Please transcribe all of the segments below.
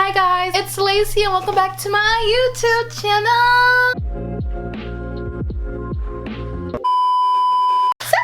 Hi guys, it's Lacey and welcome back to my YouTube channel.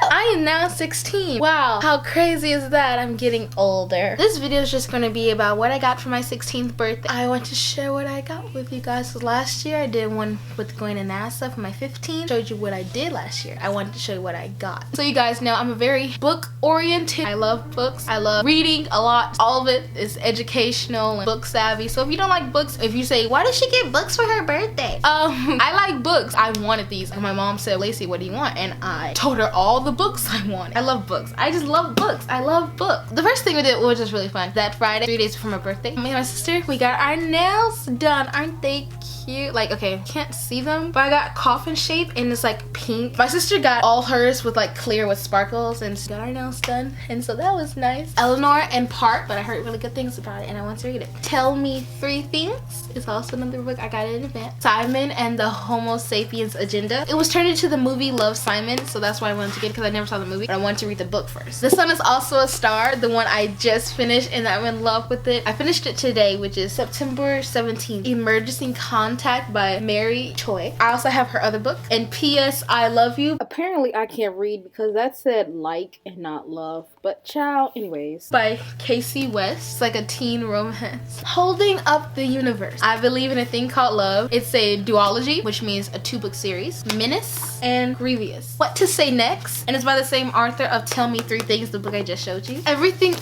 I am now 16. Wow, how crazy is that? I'm getting older. This video is just gonna be about what I got for my 16th birthday. I want to share what I got with you guys. Last year I did one with going to NASA for my 15th. Showed you what I did last year. I wanted to show you what I got. So you guys know I'm a very book oriented. I love books. I love reading a lot. All of it is educational and book savvy. So if you don't like books, if you say, why did she get books for her birthday? I like books. I wanted these. And my mom said, Lacey, what do you want? And I told her all the books I want. I love books. I just love books. I love books. The first thing we did, was just really fun, that Friday, 3 days before my birthday, me and my sister, we got our nails done. Aren't they cute? Like, okay, can't see them, but I got coffin shape and it's like pink. My sister got all hers with like clear with sparkles, and she got our nails done, and so that was nice. Eleanor and Part, but I heard really good things about it and I want to read it. Tell Me 3 Things is also another book. I got it in advance. Simon and the Homo Sapiens Agenda. It was turned into the movie Love, Simon, so that's why I wanted to get it, because I never saw the movie, but I wanted to read the book first. The Sun Is Also a Star, the one I just finished and I'm in love with it. I finished it today, which is September 17th. Emergency Contact by Mary Choi. I also have her other book. And P.S. I Love You. Apparently I can't read because that said like and not love, but child, anyways. By Casey West. It's like a teen romance. Holding Up the Universe. I Believe in a Thing Called Love. It's a duology, which means a 2-book series. Menace and Grievous. What to Say Next, and it's by the same author of Tell Me 3 Things, the book I just showed you. Everything,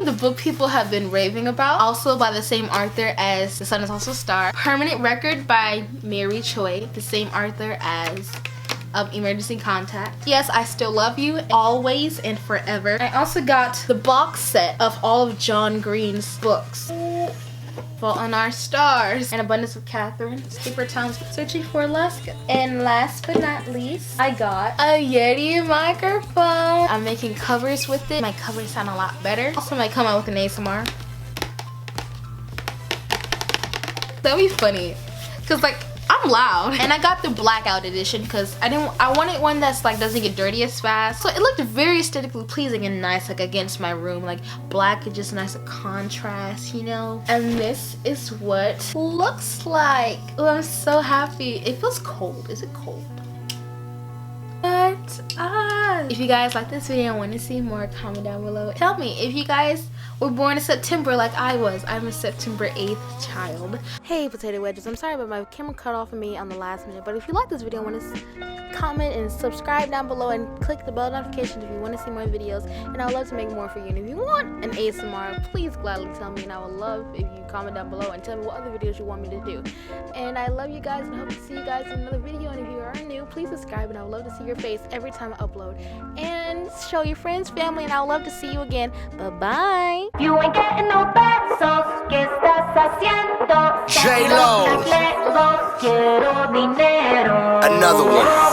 the book people have been raving about, also by the same author as The Sun Is Also a Star. Permanent Record by Mary Choi, the same author as Emergency Contact. Yes, I Still Love You, Always and Forever. I also got the box set of all of John Green's books. Fault in Our Stars, and Abundance of Catherine, Paper Towns, Searching for Alaska. And last but not least, I got a Yeti microphone. I'm making covers with it. My covers sound a lot better. Also might come out with an ASMR. That'd be funny, cause like I'm loud. And I got the blackout edition because I wanted one that's like doesn't get dirty as fast. So it looked very aesthetically pleasing and nice, like against my room. Like black is just nice, a contrast, you know. And this is what looks like. Oh, I'm so happy. It feels cold. Is it cold? But if you guys like this video and want to see more, comment down below. Tell me if you guys were born in September like I was. I'm a September 8th child. Hey potato wedges, I'm sorry but my camera cut off of me on the last minute, but if you like this video, I want to comment and subscribe down below and click the bell notifications if you want to see more videos, and I would love to make more for you. And if you want an ASMR, please gladly tell me, and I would love if you comment down below and tell me what other videos you want me to do. And I love you guys and hope to see you guys in another video, and if you are new, please subscribe, and I would love to see your face every time I upload. And show your friends, family, and I would love to see you again. Bye-bye. You ain't getting no besos, ¿qué estás haciendo? J-Lo. Quiero dinero. Another one.